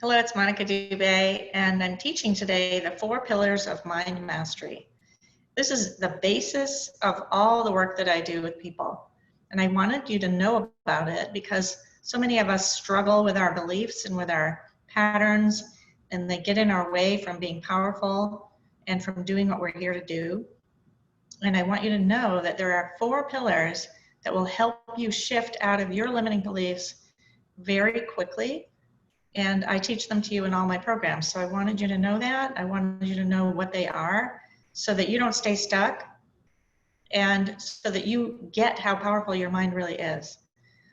Hello, it's Monica Dubé, and I'm teaching today the 4 pillars of mind mastery. This is the basis of all the work that I do with people. And I wanted you to know about it because so many of us struggle with our beliefs and with our patterns, and they get in our way from being powerful and from doing what we're here to do. And I want you to know that there are 4 pillars that will help you shift out of your limiting beliefs very quickly. And I teach them to you in all my programs. So I wanted you to know that. I wanted you to know what they are so that you don't stay stuck and so that you get how powerful your mind really is.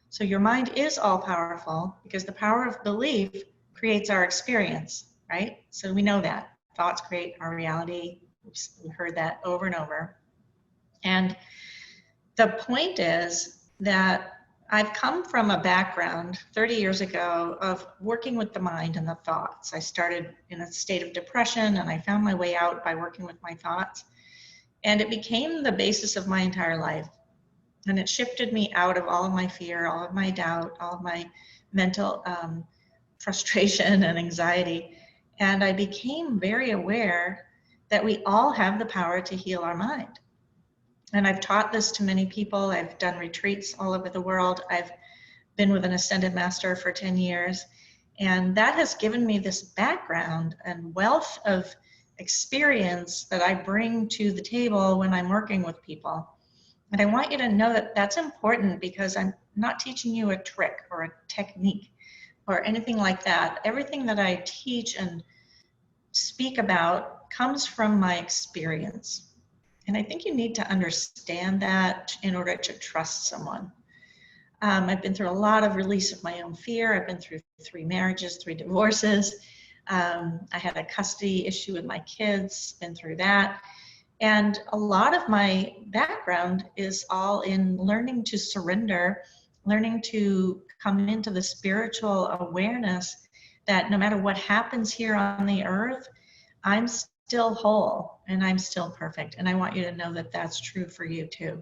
So your mind is all powerful because the power of belief creates our experience, right? So we know that. Thoughts create our reality. We heard that over and over. And the point is that I've come from a background 30 years ago of working with the mind and the thoughts. I started in a state of depression and I found my way out by working with my thoughts. And it became the basis of my entire life. And it shifted me out of all of my fear, all of my doubt, all of my mental frustration and anxiety. And I became very aware that we all have the power to heal our mind. And I've taught this to many people. I've done retreats all over the world. I've been with an ascended master for 10 years. And that has given me this background and wealth of experience that I bring to the table when I'm working with people. And I want you to know that that's important because I'm not teaching you a trick or a technique or anything like that. Everything that I teach and speak about comes from my experience. And I think you need to understand that in order to trust someone. I've been through a lot of release of my own fear. I've been through 3 marriages, 3 divorces. I had a custody issue with my kids, been through that. And a lot of my background is all in learning to surrender, learning to come into the spiritual awareness that no matter what happens here on the earth, I'm still whole and I'm still perfect. And I want you to know that that's true for you too.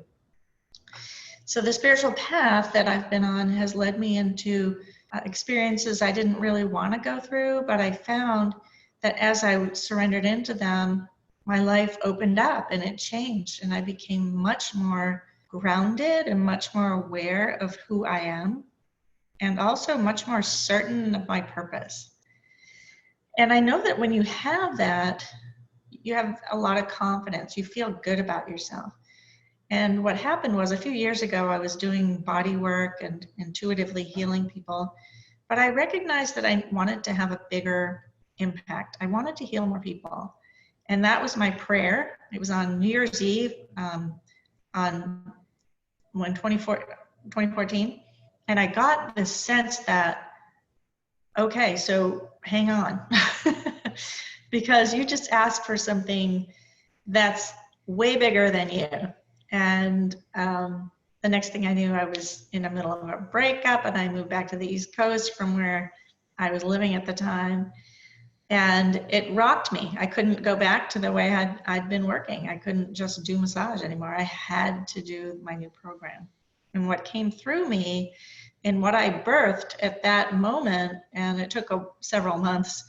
So the spiritual path that I've been on has led me into experiences I didn't really want to go through, but I found that as I surrendered into them, my life opened up and it changed. And I became much more grounded and much more aware of who I am and also much more certain of my purpose. And I know that when you have that, you have a lot of confidence. You feel good about yourself. And what happened was a few years ago, I was doing body work and intuitively healing people, but I recognized that I wanted to have a bigger impact. I wanted to heal more people. And that was my prayer. It was on New Year's Eve on 2014. And I got this sense that, okay, so hang on. Because you just asked for something that's way bigger than you. And the next thing I knew, I was in the middle of a breakup and I moved back to the East Coast from where I was living at the time. And it rocked me. I couldn't go back to the way I'd been working. I couldn't just do massage anymore. I had to do my new program. And what came through me and what I birthed at that moment, and it took several months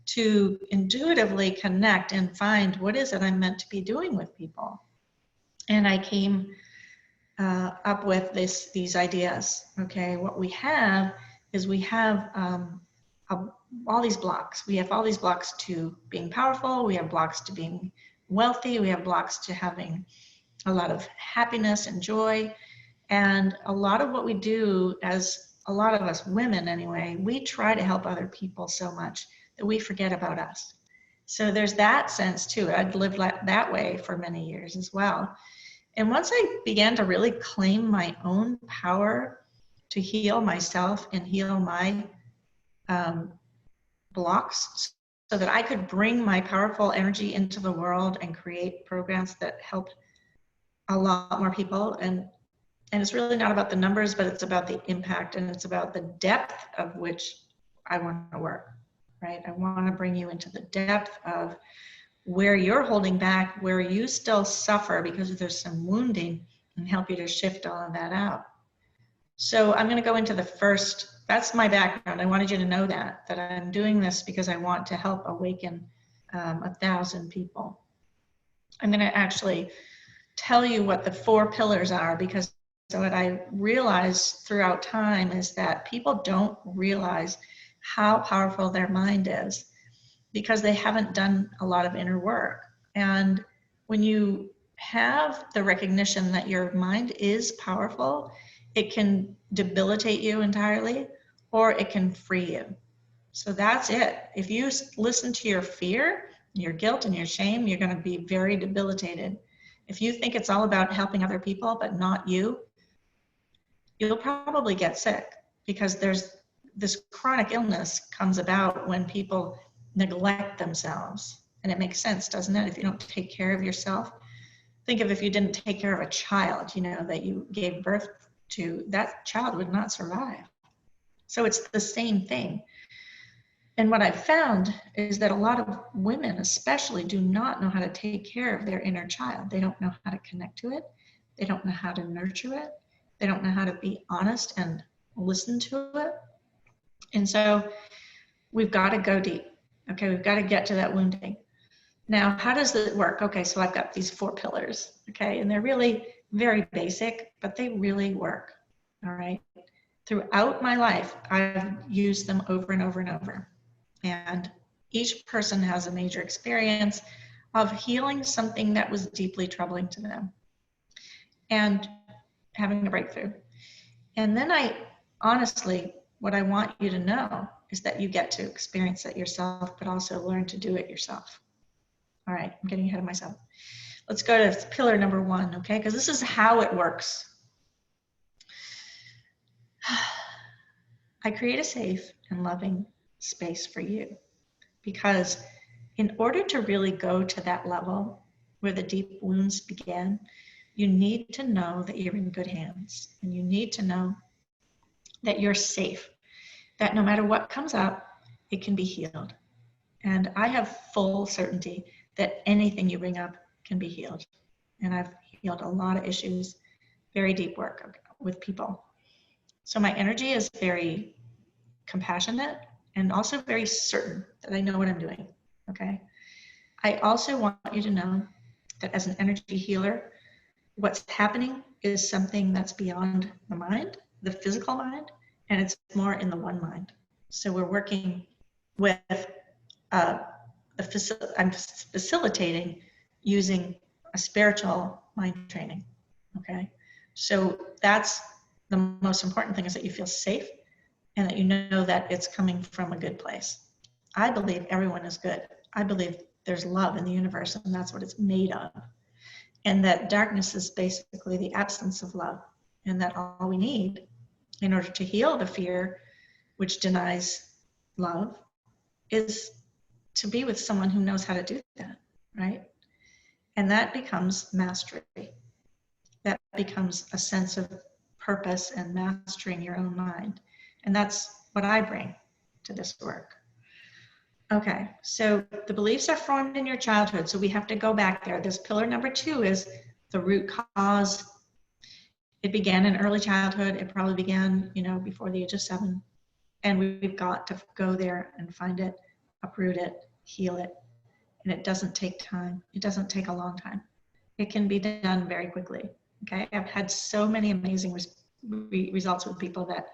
to intuitively connect and find what is it I'm meant to be doing with people. And I came up with these ideas. Okay, what we have is we have all these blocks. We have all these blocks to being powerful. We have blocks to being wealthy. We have blocks to having a lot of happiness and joy. And a lot of what we do, as a lot of us women anyway, we try to help other people so much that we forget about us. So there's that sense too. I'd lived that way for many years as well. And once I began to really claim my own power to heal myself and heal my blocks so that I could bring my powerful energy into the world and create programs that help a lot more people. And it's really not about the numbers, but it's about the impact and it's about the depth of which I want to work. Right? I want to bring you into the depth of where you're holding back, where you still suffer because there's some wounding, and help you to shift all of that out. So I'm going to go into the first That's my background. I wanted you to know that I'm doing this because I want to help awaken 1,000 people. I'm going to actually tell you what the 4 pillars are, because what I realized throughout time is that people don't realize how powerful their mind is because they haven't done a lot of inner work. And when you have the recognition that your mind is powerful, it can debilitate you entirely, or it can free you. So that's it. If you listen to your fear, your guilt, and your shame, you're going to be very debilitated. If you think it's all about helping other people but not you, you'll probably get sick, because there's this chronic illness comes about when people neglect themselves. And it makes sense, doesn't it? If you don't take care of yourself, think of if you didn't take care of a child, you know, that you gave birth to, that child would not survive. So it's the same thing. And what I've found is that a lot of women especially do not know how to take care of their inner child. They don't know how to connect to it. They don't know how to nurture it. They don't know how to be honest and listen to it. And so we've got to go deep. Okay, we've got to get to that wounding. Now, how does it work? Okay, so I've got these 4 pillars, okay, and they're really very basic, but they really work, all right? Throughout my life, I've used them over and over and over. And each person has a major experience of healing something that was deeply troubling to them and having a breakthrough. And then honestly, what I want you to know is that you get to experience it yourself, but also learn to do it yourself. All right, I'm getting ahead of myself. Let's go to pillar number 1, okay? Because this is how it works. I create a safe and loving space for you, because in order to really go to that level where the deep wounds began, you need to know that you're in good hands, and you need to know that you're safe, that no matter what comes up, it can be healed. And I have full certainty that anything you bring up can be healed. And I've healed a lot of issues, very deep work with people. So my energy is very compassionate and also very certain that I know what I'm doing, okay? I also want you to know that as an energy healer, what's happening is something that's beyond the mind, the physical mind, and it's more in the one mind. So we're working with, I'm facilitating using a spiritual mind training, okay? So that's the most important thing, is that you feel safe and that you know that it's coming from a good place. I believe everyone is good. I believe there's love in the universe, and that's what it's made of. And that darkness is basically the absence of love, and that all we need in order to heal the fear, which denies love, is to be with someone who knows how to do that, right? And that becomes mastery. That becomes a sense of purpose and mastering your own mind. And that's what I bring to this work. Okay, so the beliefs are formed in your childhood, so we have to go back there. This pillar number 2 is the root cause. It began in early childhood. It probably began, before the age of 7. And we've got to go there and find it, uproot it, heal it. And it doesn't take time. It doesn't take a long time. It can be done very quickly. Okay, I've had so many amazing results with people that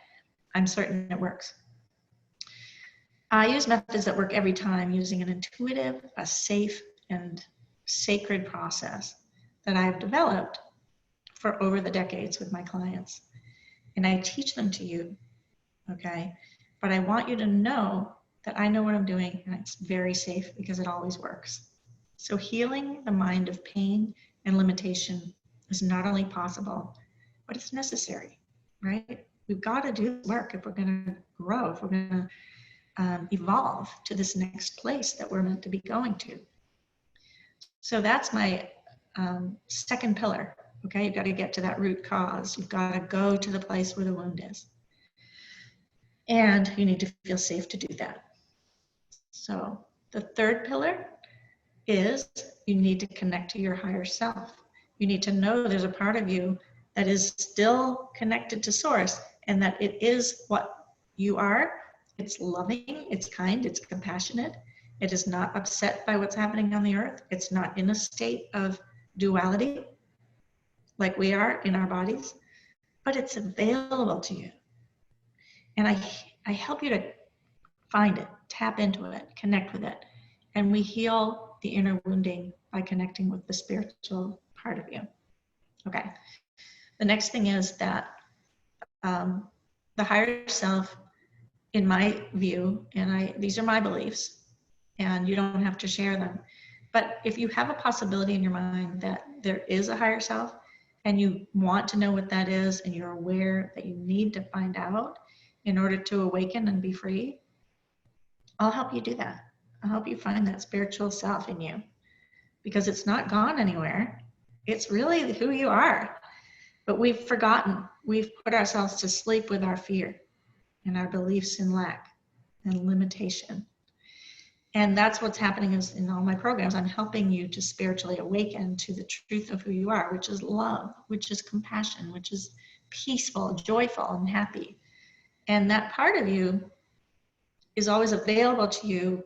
I'm certain it works. I use methods that work every time, using an intuitive, a safe, and sacred process that I've developed for over the decades with my clients. And I teach them to you, okay? But I want you to know that I know what I'm doing, and it's very safe because it always works. So healing the mind of pain and limitation is not only possible, but it's necessary, right? We've got to do work if we're going to grow, if we're going to evolve to this next place that we're meant to be going to. So that's my second pillar, okay? You've got to get to that root cause. You've got to go to the place where the wound is. And you need to feel safe to do that. So the third pillar is you need to connect to your higher self. You need to know there's a part of you that is still connected to source, and that it is what you are. It's loving, it's kind, it's compassionate. It is not upset by what's happening on the earth. It's not in a state of duality like we are in our bodies, but it's available to you. And I help you to find it, tap into it, connect with it. And we heal the inner wounding by connecting with the spiritual part of you. Okay. The next thing is that the higher self, in my view, and these are my beliefs, and you don't have to share them, but if you have a possibility in your mind that there is a higher self and you want to know what that is and you're aware that you need to find out in order to awaken and be free, I'll help you do that. I'll help you find that spiritual self in you, because it's not gone anywhere. It's really who you are. But we've forgotten. We've put ourselves to sleep with our fear and our beliefs in lack and limitation. And that's what's happening is in all my programs. I'm helping you to spiritually awaken to the truth of who you are, which is love, which is compassion, which is peaceful, joyful, and happy. And that part of you is always available to you,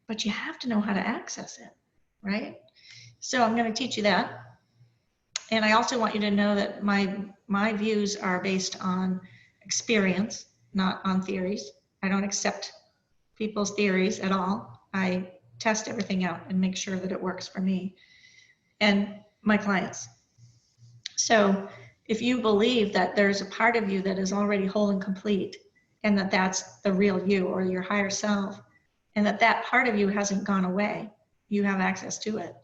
but you have to know how to access it, right? So I'm going to teach you that. And I also want you to know that my views are based on experience, not on theories. I don't accept people's theories at all. I test everything out and make sure that it works for me and my clients. So if you believe that there's a part of you that is already whole and complete, and that that's the real you or your higher self, and that that part of you hasn't gone away, you have access to it,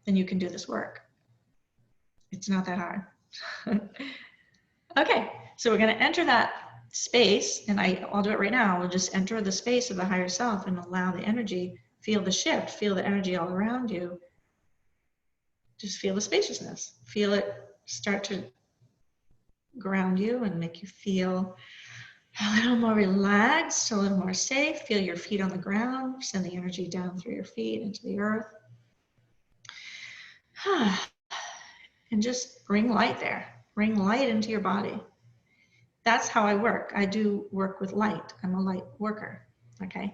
then you can do this work. It's not that hard. Okay, so we're going to enter that space, and I'll do it right now. We'll just enter the space of the higher self and allow the energy, feel the shift, feel the energy all around you. Just feel the spaciousness. Feel it start to ground you and make you feel a little more relaxed, a little more safe. Feel your feet on the ground. Send the energy down through your feet into the earth. And just bring light there. Bring light into your body. That's how I work. I do work with light. I'm a light worker, okay?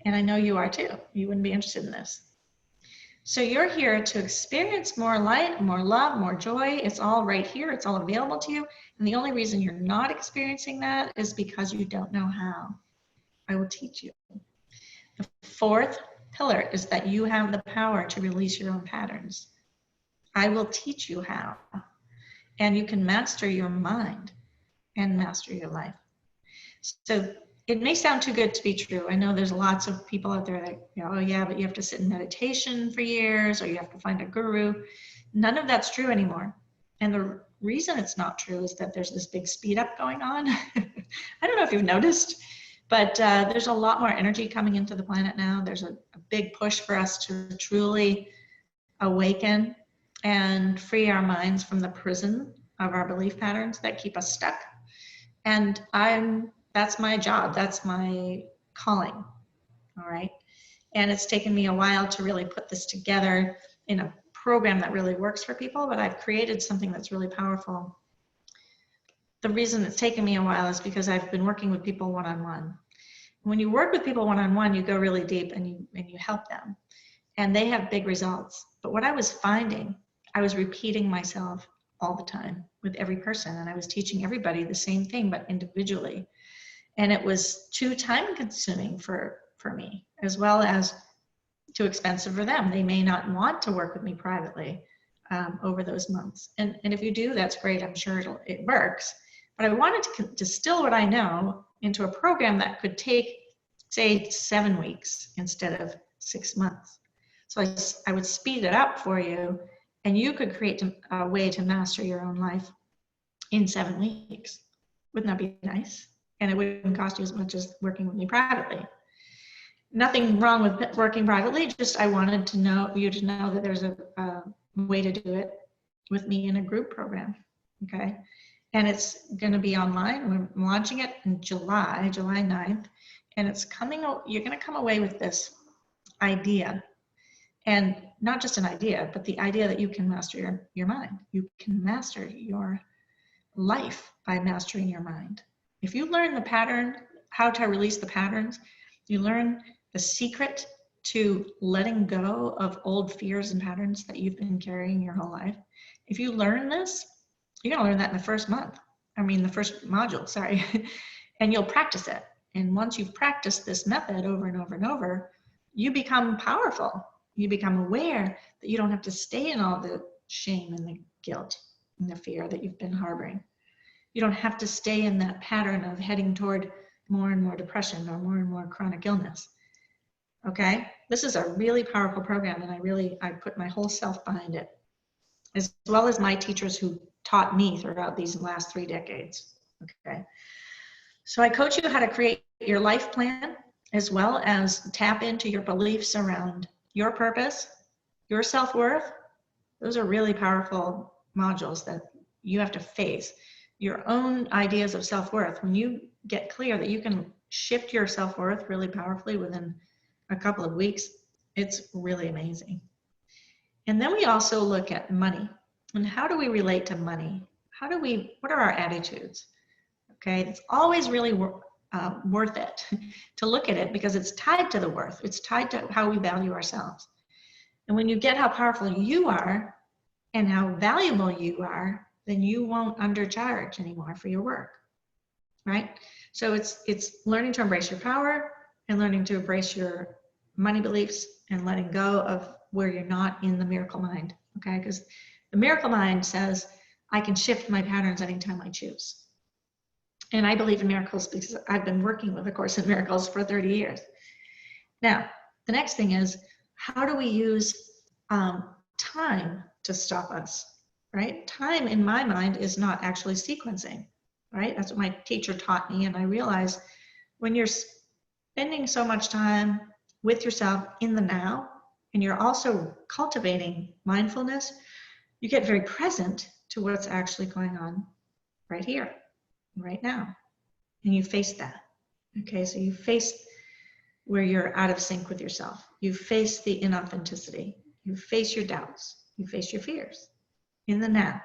And I know you are too. You wouldn't be interested in this. So you're here to experience more light, more love, more joy. It's all right here. It's all available to you. And the only reason you're not experiencing that is because you don't know how. I will teach you. The fourth pillar is that you have the power to release your own patterns. I will teach you how. And you can master your mind and master your life. So it may sound too good to be true. I know there's lots of people out there that, oh yeah, but you have to sit in meditation for years, or you have to find a guru. None of that's true anymore. And the reason it's not true is that there's this big speed up going on. I don't know if you've noticed, but there's a lot more energy coming into the planet now. There's a big push for us to truly awaken and free our minds from the prison of our belief patterns that keep us stuck. And that's my job. That's my calling. All right. And it's taken me a while to really put this together in a program that really works for people, but I've created something that's really powerful. The reason it's taken me a while is because I've been working with people one-on-one. When you work with people one-on-one, you go really deep and you help them, and they have big results. But what I was finding, I was repeating myself all the time with every person, and I was teaching everybody the same thing, but individually. And it was too time consuming for me, as well as too expensive for them. They may not want to work with me privately over those months. And if you do, that's great. I'm sure it works. But I wanted to distill what I know into a program that could take, say, 7 weeks instead of 6 months. So I would speed it up for you, and you could create a way to master your own life in 7 weeks. Wouldn't that be nice? And it wouldn't cost you as much as working with me privately. Nothing wrong with working privately, just I wanted to know you to know that there's a way to do it with me in a group program, okay? And it's gonna be online. We're launching it in July 9th, and it's coming, you're gonna come away with this idea. And not just an idea, but the idea that you can master your mind. You can master your life by mastering your mind. If you learn the pattern how to release the patterns. You learn the secret to letting go of old fears and patterns that you've been carrying your whole life. If you learn this, you're going to learn that in the first module, sorry, and you'll practice it. And once you've practiced this method over and over and over, you become powerful. You become aware that you don't have to stay in all the shame and the guilt and the fear that you've been harboring. You don't have to stay in that pattern of heading toward more and more depression or more and more chronic illness. Okay? This is a really powerful program, and I put my whole self behind it, as well as my teachers who taught me throughout these last 3 decades. Okay? So I coach you how to create your life plan, as well as tap into your beliefs around your purpose, your self-worth. Those are really powerful modules that you have to face. Your own ideas of self-worth. When you get clear that you can shift your self-worth really powerfully within a couple of weeks, it's really amazing. And then we also look at money. And how do we relate to money? What are our attitudes? Okay, it's always really worth it to look at it, because it's tied to the worth. It's tied to how we value ourselves. And when you get how powerful you are and how valuable you are, then you won't undercharge anymore for your work, right? So it's learning to embrace your power and learning to embrace your money beliefs and letting go of where you're not in the miracle mind, okay? Because the miracle mind says, I can shift my patterns anytime I choose. And I believe in miracles because I've been working with A Course in Miracles for 30 years. Now, the next thing is, how do we use time to stop us, right? Time in my mind is not actually sequencing, right? That's what my teacher taught me. And I realized when you're spending so much time with yourself in the now, and you're also cultivating mindfulness, you get very present to what's actually going on right here, right now. And you face that. Okay, so you face where you're out of sync with yourself. You face the inauthenticity. You face your doubts. You face your fears in the now.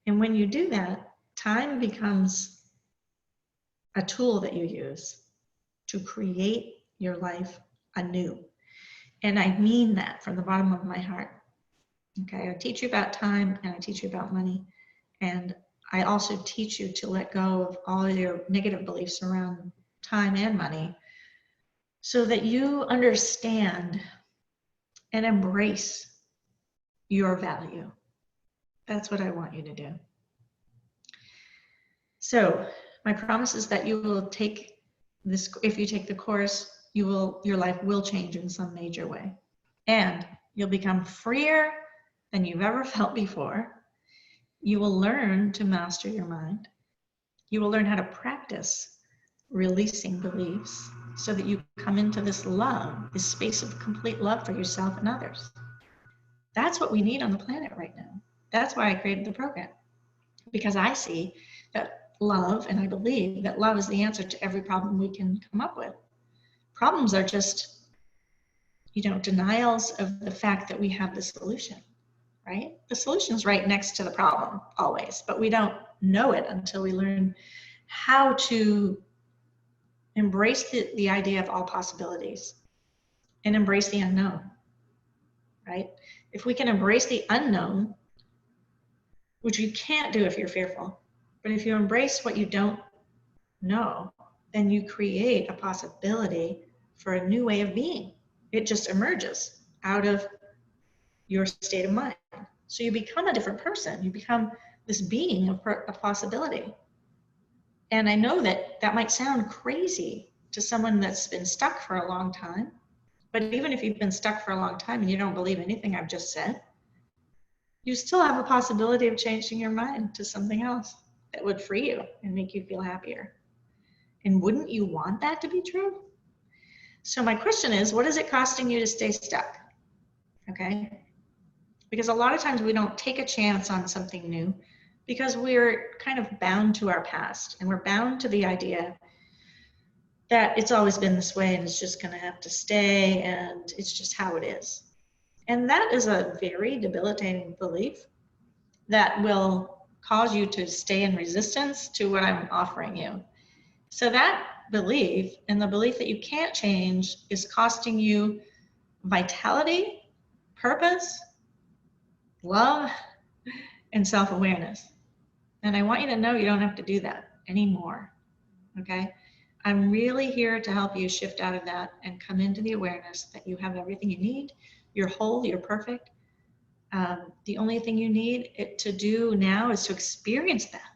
And when you do that, time becomes a tool that you use to create your life anew. And I mean that from the bottom of my heart. Okay, I teach you about time and I teach you about money. And I also teach you to let go of all your negative beliefs around time and money so that you understand and embrace your value. That's what I want you to do. So my promise is that you will take this, if you take the course, your life will change in some major way. And you'll become freer than you've ever felt before. You will learn to master your mind. You will learn how to practice releasing beliefs so that you come into this love, this space of complete love for yourself and others. That's what we need on the planet right now. That's why I created the program, because I see that love, and I believe that love is the answer to every problem we can come up with. Problems are just, denials of the fact that we have the solution, right? The solution is right next to the problem always, but we don't know it until we learn how to embrace the idea of all possibilities and embrace the unknown, right? If we can embrace the unknown, which you can't do if you're fearful, but if you embrace what you don't know, then you create a possibility for a new way of being. It just emerges out of your state of mind. So you become a different person. You become this being of possibility. And I know that that might sound crazy to someone that's been stuck for a long time, but even if you've been stuck for a long time and you don't believe anything I've just said, you still have a possibility of changing your mind to something else that would free you and make you feel happier. And wouldn't you want that to be true? So my question is, what is it costing you to stay stuck? Okay? Because a lot of times we don't take a chance on something new because we're kind of bound to our past, and we're bound to the idea that it's always been this way and it's just going to have to stay and it's just how it is. And that is a very debilitating belief that will cause you to stay in resistance to what I'm offering you. So that belief, and the belief that you can't change, is costing you vitality, purpose, love, and self-awareness. And I want you to know you don't have to do that anymore, okay? I'm really here to help you shift out of that and come into the awareness that you have everything you need. You're whole, you're perfect. The only thing you need it to do now is to experience that,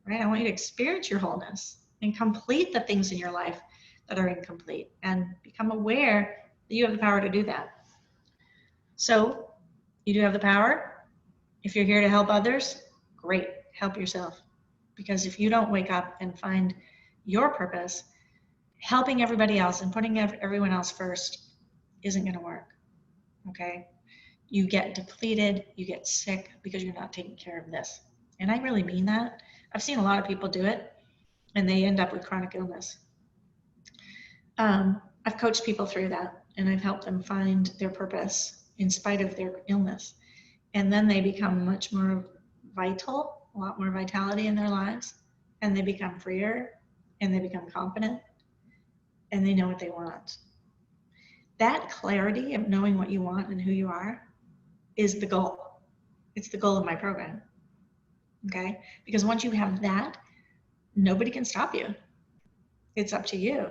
right? I want you to experience your wholeness and complete the things in your life that are incomplete and become aware that you have the power to do that. So you do have the power. If you're here to help others, great, help yourself. Because if you don't wake up and find your purpose, helping everybody else and putting everyone else first isn't going to work, okay? You get depleted, you get sick because you're not taking care of this. And I really mean that. I've seen a lot of people do it and they end up with chronic illness. I've coached people through that and I've helped them find their purpose in spite of their illness. And then they become much more vital, a lot more vitality in their lives, and they become freer and they become confident and they know what they want. That clarity of knowing what you want and who you are is the goal. It's the goal of my program, okay? Because once you have that, nobody can stop you. It's up to you.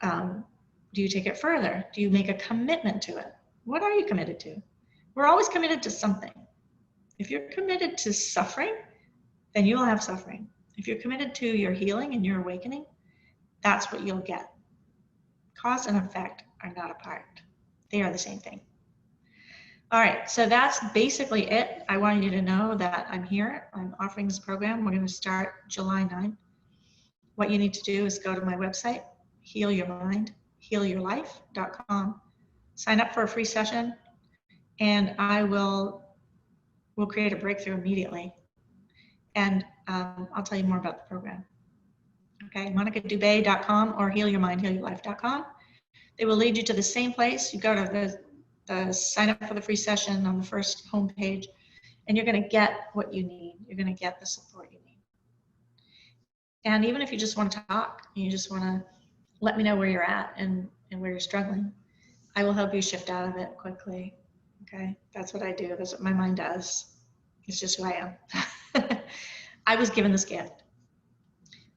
Do you take it further? Do you make a commitment to it? What are you committed to? We're always committed to something. If you're committed to suffering, then you'll have suffering. If you're committed to your healing and your awakening, that's what you'll get. Cause and effect are not apart. They are the same thing. All right, so that's basically it. I wanted you to know that I'm here. I'm offering this program. We're going to start July 9th. What you need to do is go to my website, healyourmindhealyourlife.com. Sign up for a free session, and we'll create a breakthrough immediately. And I'll tell you more about the program. Okay, monicadubay.com or healyourmindhealyourlife.com. They will lead you to the same place. You go to the sign up for the free session on the first homepage, and you're going to get what you need. You're going to get the support you need. And even if you just want to talk, and you just want to let me know where you're at and where you're struggling, I will help you shift out of it quickly. Okay, that's what I do. That's what my mind does. It's just who I am. I was given this gift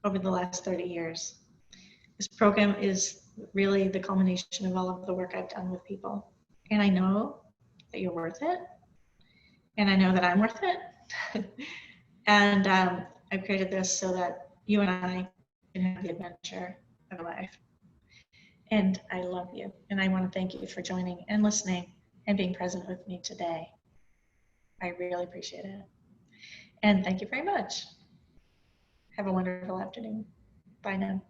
over the last 30 years. This program is really the culmination of all of the work I've done with people. And I know that you're worth it. And I know that I'm worth it. And I've created this so that you and I can have the adventure of a life. And I love you. And I want to thank you for joining and listening and being present with me today. I really appreciate it. And thank you very much. Have a wonderful afternoon. Bye now.